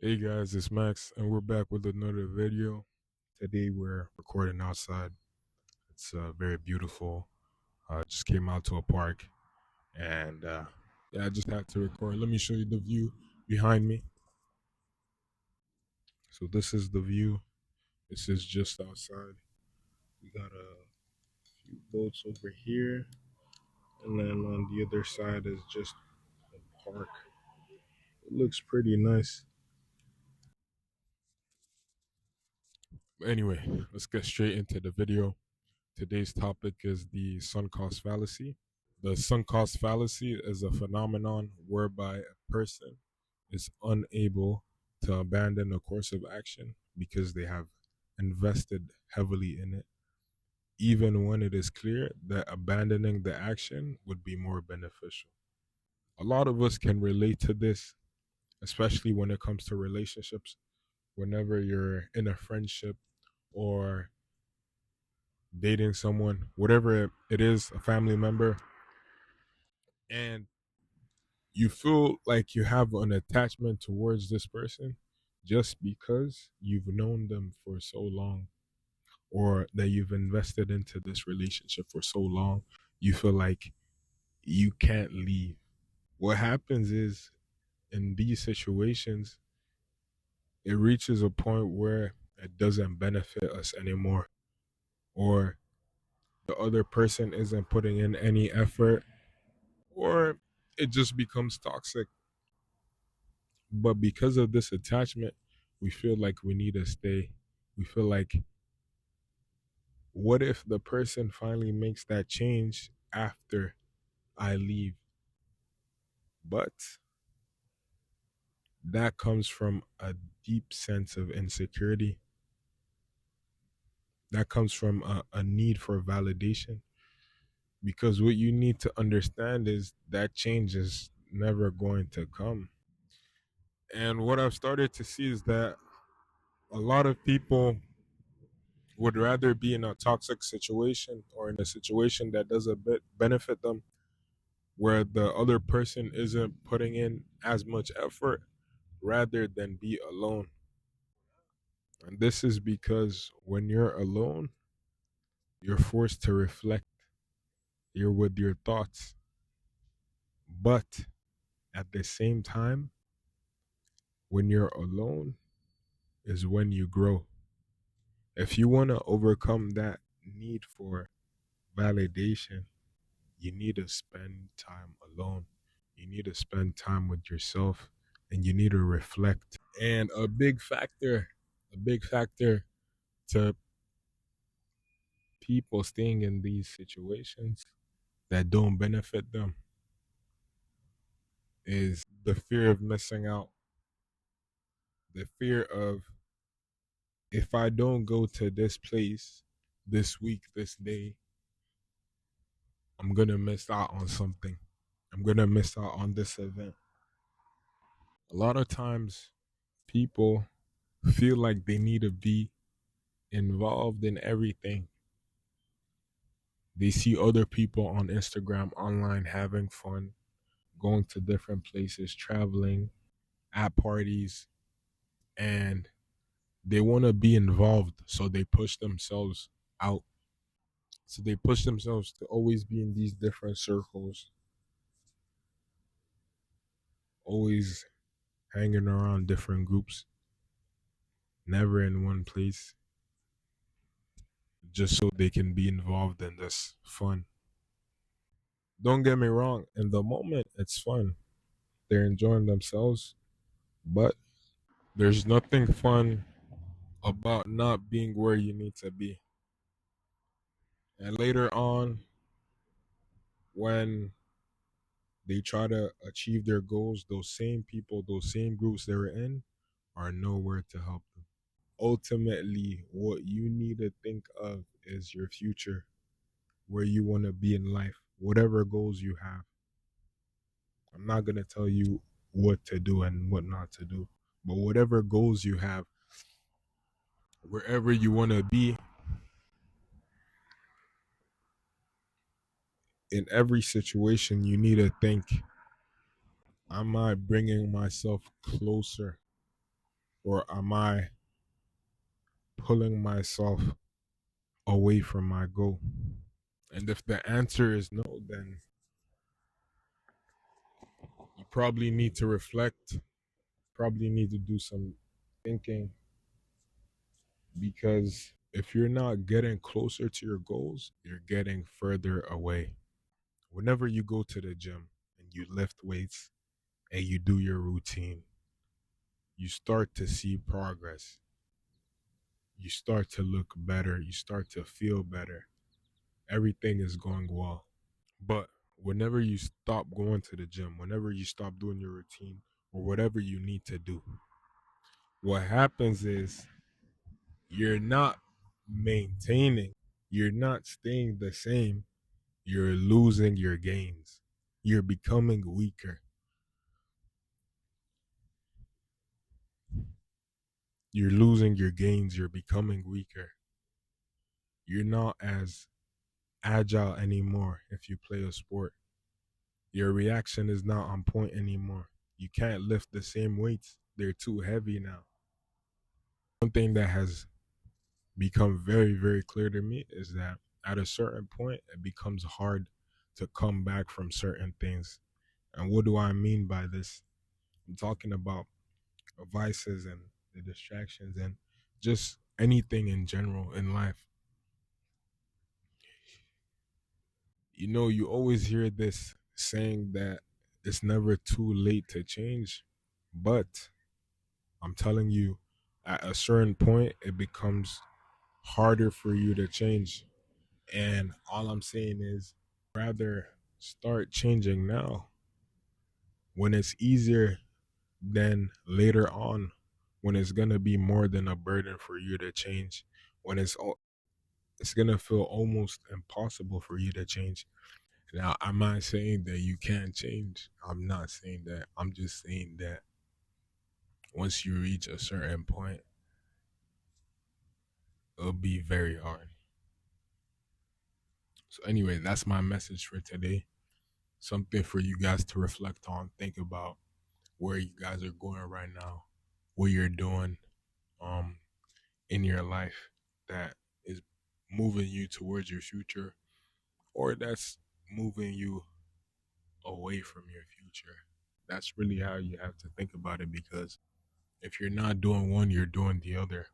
Hey guys, it's Max, and we're back with another video. Today we're recording outside. It's very beautiful. Just came out to a park, and yeah, I just had to record. Let me show you the view behind me. So this is the view. This is just outside. We got a few boats over here, and then on the other side is just a park. It looks pretty nice. Anyway, let's get straight into the video. Today's topic is the sunk cost fallacy. The sunk cost fallacy is a phenomenon whereby a person is unable to abandon a course of action because they have invested heavily in it, even when it is clear that abandoning the action would be more beneficial. A lot of us can relate to this, especially when it comes to relationships. Whenever you're in a friendship or dating someone, whatever it is, a family member, and you feel like you have an attachment towards this person just because you've known them for so long, or that you've invested into this relationship for so long, you feel like you can't leave. What happens is, in these situations, it reaches a point where it doesn't benefit us anymore, or the other person isn't putting in any effort, or it just becomes toxic. But because of this attachment, we feel like we need to stay. We feel like, what if the person finally makes that change after I leave? But that comes from a deep sense of insecurity. That comes from a need for validation. Because what you need to understand is that change is never going to come. And what I've started to see is that a lot of people would rather be in a toxic situation or in a situation that doesn't benefit them, where the other person isn't putting in as much effort, rather than be alone. And this is because when you're alone, you're forced to reflect, you're with your thoughts. But at the same time, when you're alone is when you grow. If you want to overcome that need for validation, you need to spend time alone. You need to spend time with yourself, and you need to reflect. And a big factor to people staying in these situations that don't benefit them is the fear of missing out. The fear of, if I don't go to this place this week, this day, I'm going to miss out on something. I'm going to miss out on this event. A lot of times people feel like they need to be involved in everything. They see other people on Instagram, online, having fun, going to different places, traveling, at parties, and they want to be involved. So they push themselves out. So they push themselves to always be in these different circles, always hanging around different groups, never in one place, just so they can be involved in this fun. Don't get me wrong, in the moment, it's fun. They're enjoying themselves, but there's nothing fun about not being where you need to be. And later on, when they try to achieve their goals, those same people, those same groups they were in, are nowhere to help them. Ultimately, what you need to think of is your future, where you want to be in life, whatever goals you have. I'm not going to tell you what to do and what not to do, but whatever goals you have, wherever you want to be, in every situation, you need to think, am I bringing myself closer or am I pulling myself away from my goal? And if the answer is no, then you probably need to reflect, probably need to do some thinking, because if you're not getting closer to your goals, you're getting further away. Whenever you go to the gym and you lift weights and you do your routine, you start to see progress. You start to look better. You start to feel better. Everything is going well. But whenever you stop going to the gym, whenever you stop doing your routine or whatever you need to do, what happens is you're not maintaining, you're not staying the same, you're losing your gains. You're becoming weaker. You're losing your gains, you're becoming weaker. You're not as agile anymore if you play a sport. Your reaction is not on point anymore. You can't lift the same weights, they're too heavy now. One thing that has become very, very clear to me is that at a certain point, it becomes hard to come back from certain things. And what do I mean by this? I'm talking about vices and the distractions and just anything in general in life. You know, you always hear this saying that it's never too late to change, but I'm telling you, at a certain point, it becomes harder for you to change. And all I'm saying is, rather start changing now when it's easier than later on when it's gonna be more than a burden for you to change. When it's gonna feel almost impossible for you to change. Now, I'm not saying that you can't change. I'm not saying that. I'm just saying that once you reach a certain point, it'll be very hard. So anyway, that's my message for today. Something for you guys to reflect on, think about where you guys are going right now, what you're doing um in your life that is moving you towards your future or that's moving you away from your future. That's really how you have to think about it, because if you're not doing one, you're doing the other.